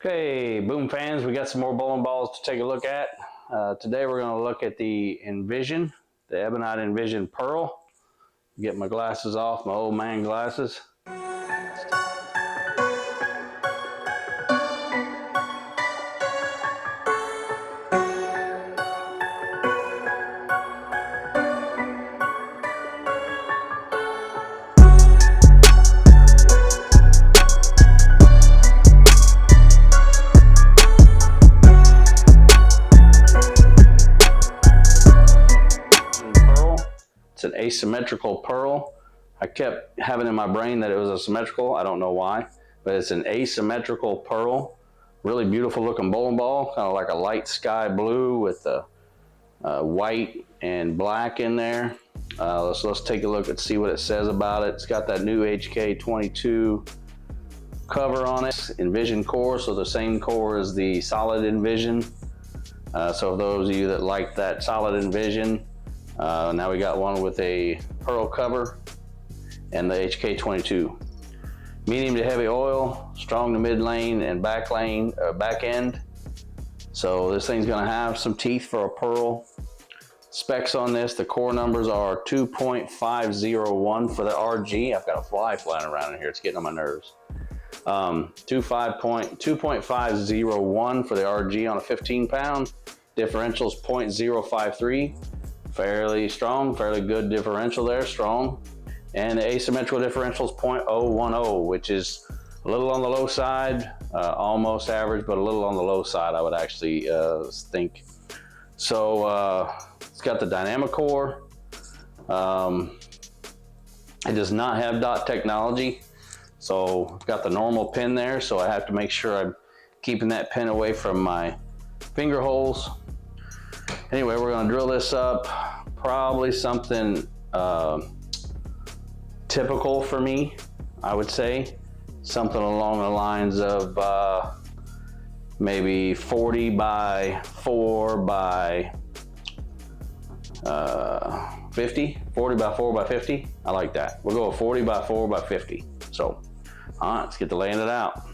Okay, Boom fans, we got some more bowling balls to take a look at. Today we're going to look at the Envision, the Ebonite Envision Pearl. Get my glasses off, my old man glasses. It's an asymmetrical pearl. I kept having in my brain that it was a symmetrical. I don't know why, but it's an asymmetrical pearl. Really beautiful looking bowling ball, kind of like a light sky blue with a white and black in there. Let's take a look and see what it says about it. It's got that new HK22 cover on it, Envision core, so the same core as the solid Envision. So for those of you that like that solid Envision, now we got one with a pearl cover and the HK22. Medium to heavy oil, strong to mid lane and back end. So this thing's gonna have some teeth for a pearl. Specs on this, the core numbers are 2.501 for the RG. I've got a fly flying around in here, it's getting on my nerves. 2.501 for the RG on a 15 pound. Differential's 0.053. Fairly strong, fairly good differential there, strong. And the asymmetrical differential is 0.010, which is a little on the low side, almost average, but a little on the low side, I would actually think. So it's got the dynamic core. It does not have dot technology. So I've got the normal pin there, so I have to make sure I'm keeping that pin away from my finger holes. Anyway, we're gonna drill this up, probably something typical for me, I would say. Something along the lines of maybe 40 by 4 by 50, 40 by 4 by 50. I like that. We'll go with 40 by 4 by 50. So, all right, let's get to laying it out.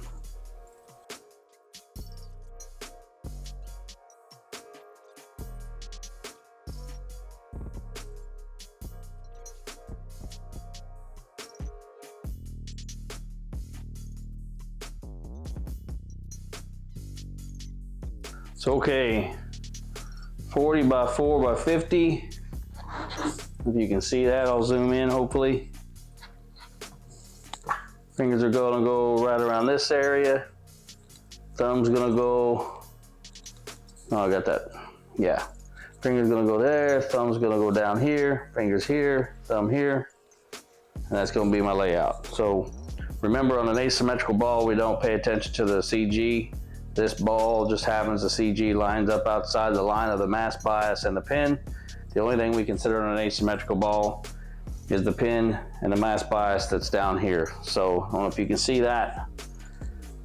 So okay, 40 by 4 by 50. If you can see that, I'll zoom in hopefully. Fingers are gonna go right around this area. Thumb's gonna go, oh, I got that, yeah. Finger's gonna go there, thumb's gonna go down here, fingers here, thumb here. And that's gonna be my layout. So remember, on an asymmetrical ball, we don't pay attention to the CG. This ball just happens, the CG lines up outside the line of the mass bias and the pin. The only thing we consider on an asymmetrical ball is the pin and the mass bias that's down here. So I don't know if you can see that.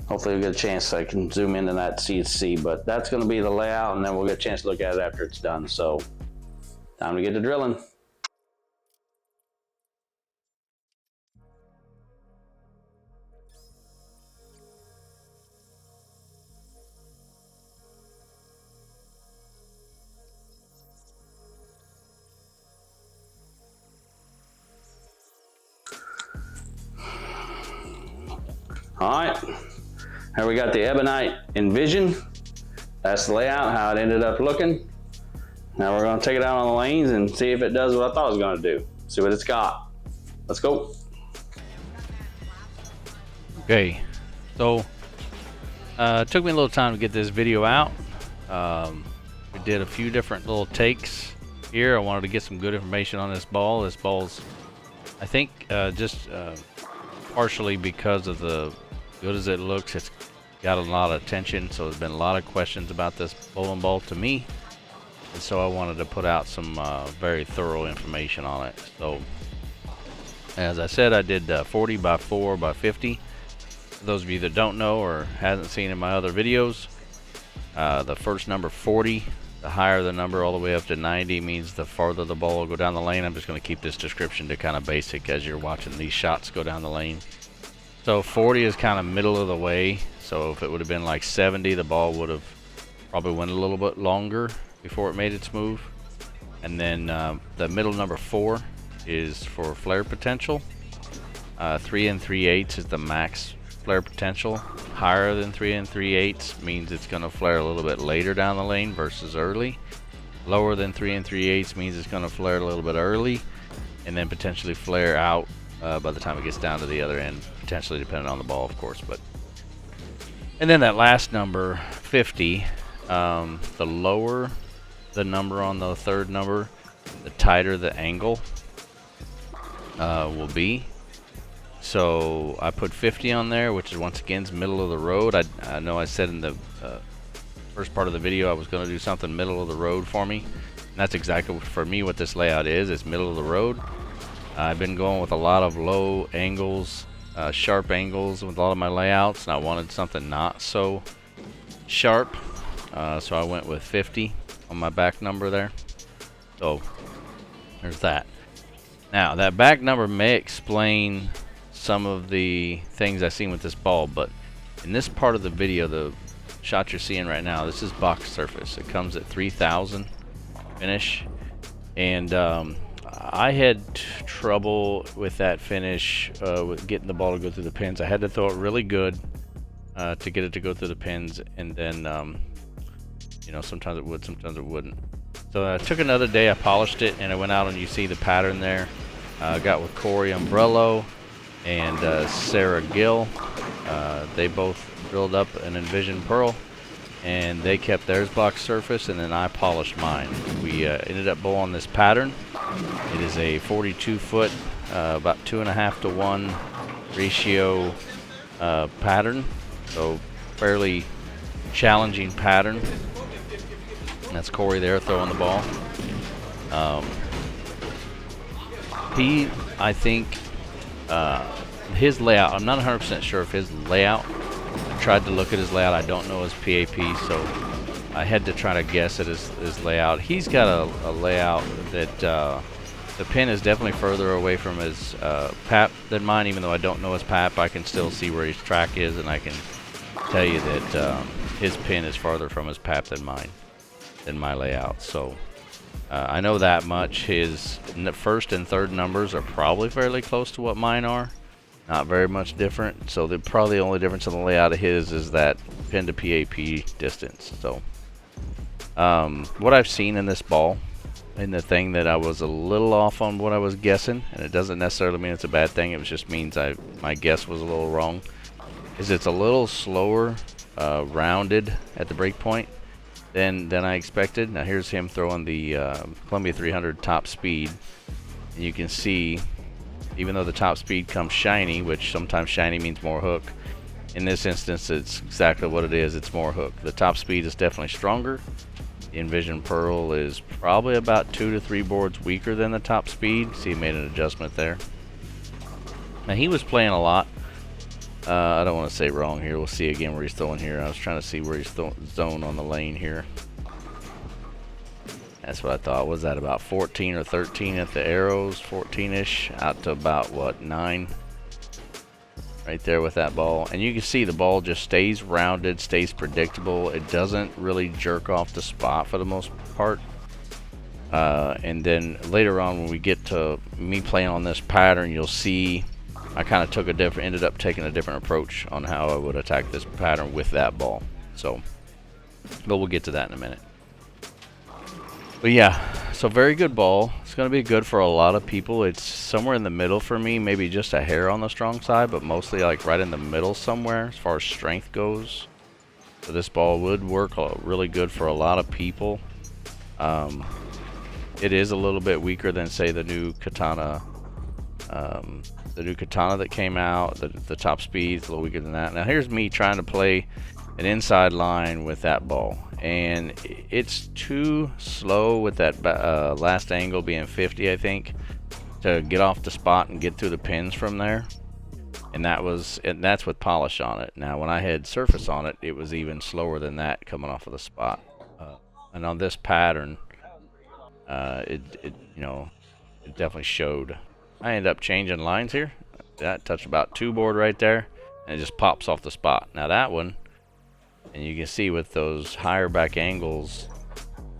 Hopefully you'll get a chance so I can zoom into that CC, but that's gonna be the layout, and then we'll get a chance to look at it after it's done. So time to get to drilling. All right, here we got the Ebonite Envision. That's the layout, how it ended up looking. Now we're gonna take it out on the lanes and see if it does what I thought it was gonna do. See what it's got. Let's go. Okay, so it took me a little time to get this video out. We did a few different little takes here. I wanted to get some good information on this ball. This ball's, I think, just partially because of the good as it looks, it's got a lot of attention, so there's been a lot of questions about this bowling ball to me, and so I wanted to put out some very thorough information on it. So as I said, I did 40 by 4 by 50. For those of you that don't know or hasn't seen in my other videos, the first number 40, the higher the number all the way up to 90 means the farther the ball will go down the lane. I'm just going to keep this description to kind of basic as you're watching these shots go down the lane. So 40 is kind of middle of the way. So if it would have been like 70, the ball would have probably went a little bit longer before it made its move. And then the middle number 4 is for flare potential. 3 3/8 is the max flare potential. Higher than 3 3/8 means it's going to flare a little bit later down the lane versus early. Lower than 3 3/8 means it's going to flare a little bit early, and then potentially flare out by the time it gets down to the other end, potentially depending on the ball, of course. And then that last number, 50, the lower the number on the third number, the tighter the angle will be. So I put 50 on there, which is once again middle of the road. I know I said in the first part of the video I was going to do something middle of the road for me. And that's exactly for me what this layout is. It's middle of the road. I've been going with a lot of low angles, sharp angles with a lot of my layouts, and I wanted something not so sharp. So I went with 50 on my back number there. So there's that. Now that back number may explain some of the things I've seen with this ball, but in this part of the video, the shot you're seeing right now, this is box surface. It comes at 3000 finish, and I had trouble with that finish with getting the ball to go through the pins. I had to throw it really good to get it to go through the pins, and then you know, sometimes it would, sometimes it wouldn't. So I took another day, I polished it, and I went out and you see the pattern there. I got with Corey Umbrello and Sarah Gill. They both drilled up an Envision Pearl, and they kept theirs box surface, and then I polished mine. We ended up bowling this pattern. It is a 42 foot, about 2.5 to 1 ratio pattern, so fairly challenging pattern. And that's Corey there throwing the ball. I think his layout, I'm not 100% sure if his layout, I tried to look at his layout, I don't know his PAP, so I had to try to guess at his layout. He's got a layout that the pin is definitely further away from his PAP than mine. Even though I don't know his PAP, I can still see where his track is, and I can tell you that his pin is farther from his PAP than mine, than my layout. So I know that much. His first and third numbers are probably fairly close to what mine are. Not very much different. So probably the only difference in the layout of his is that pin to PAP distance. So what I've seen in this ball, and the thing that I was a little off on what I was guessing, and it doesn't necessarily mean it's a bad thing, it just means my guess was a little wrong, is it's a little slower rounded at the break point than I expected. Now here's him throwing the Columbia 300 top speed, and you can see, even though the top speed comes shiny, which sometimes shiny means more hook, in this instance it's exactly what it is, it's more hook. The top speed is definitely stronger. The Envision Pearl is probably about 2 to 3 boards weaker than the top speed. See, he made an adjustment there. Now he was playing a lot. I don't want to say wrong here. We'll see again where he's throwing here. I was trying to see where he's zone on the lane here. That's what I thought. Was that about 14 or 13 at the arrows? 14-ish out to about, what, 9? Right there with that ball. And you can see the ball just stays rounded, stays predictable. It doesn't really jerk off the spot for the most part. And then later on when we get to me playing on this pattern, you'll see I kind of ended up taking a different approach on how I would attack this pattern with that ball. So, but we'll get to that in a minute. But yeah, so very good ball. It's going to be good for a lot of people. It's somewhere in the middle for me, maybe just a hair on the strong side, but mostly like right in the middle somewhere as far as strength goes. So this ball would work really good for a lot of people. It is a little bit weaker than, say, the new Katana. The new Katana that came out, the top speed is a little weaker than that. Now here's me trying to play an inside line with that ball, and it's too slow with that last angle being 50, I think, to get off the spot and get through the pins from there. And that's with polish on it. Now when I had surface on it, it was even slower than that coming off of the spot. And on this pattern, it definitely showed. I ended up changing lines here. That touched about 2 board right there. and it just pops off the spot. Now that one, and you can see with those higher back angles,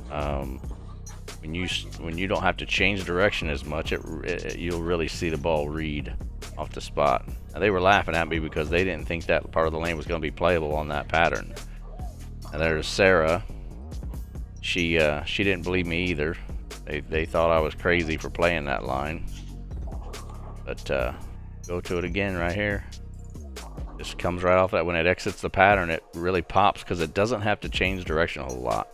when you don't have to change direction as much, you'll really see the ball read off the spot. Now they were laughing at me because they didn't think that part of the lane was going to be playable on that pattern. And there's Sarah. She didn't believe me either. They thought I was crazy for playing that line. But go to it again right here. Just comes right off that. When it exits the pattern, it really pops because it doesn't have to change direction a whole lot.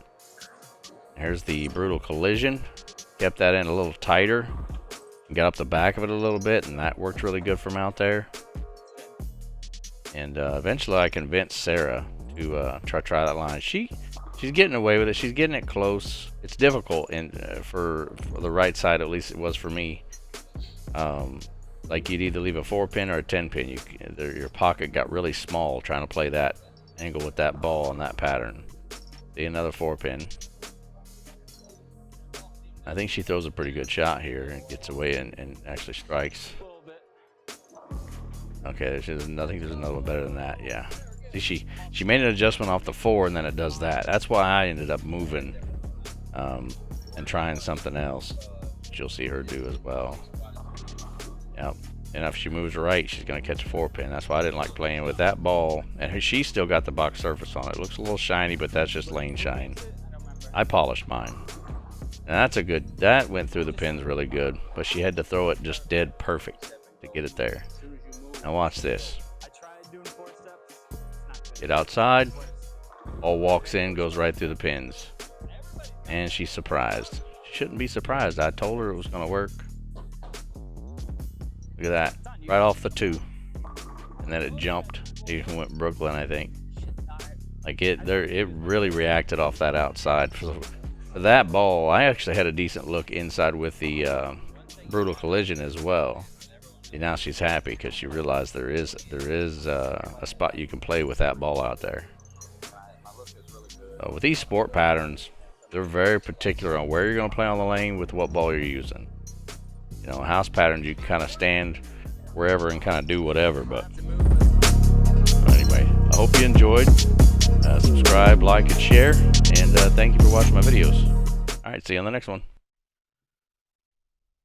Here's the brutal collision. Kept that in a little tighter. Got up the back of it a little bit, and that worked really good from out there. And eventually I convinced Sarah to try that line. She's getting away with it. She's getting it close. It's difficult for the right side, at least it was for me. Like you'd either leave a 4-pin or a 10-pin. Your pocket got really small trying to play that angle with that ball and that pattern. See, another 4-pin. I think she throws a pretty good shot here and gets away and actually strikes. Okay, I think there's another one better than that. Yeah. See, she made an adjustment off the 4, and then it does that. That's why I ended up moving and trying something else, which you'll see her do as well. Yep. And if she moves right, she's going to catch a 4-pin. That's why I didn't like playing with that ball. And she's still got the box surface on it. It looks a little shiny, but that's just lane shine. I polished mine. And that went through the pins really good, but she had to throw it just dead perfect to get it there. Now watch this. Get outside, ball walks in, goes right through the pins. And she's surprised. She shouldn't be surprised. I told her it was going to work. Look at that, right off the 2. And then it jumped. It even went Brooklyn, I think. Like it really reacted off that outside. For that ball, I actually had a decent look inside with the brutal collision as well. See, now she's happy because she realized there is a spot you can play with that ball out there. With these sport patterns, they're very particular on where you're going to play on the lane with what ball you're using. You know, house patterns, you can kind of stand wherever and kind of do whatever. But anyway, I hope you enjoyed. Subscribe, like, and share, and thank you for watching my videos. All right, see you on the next one.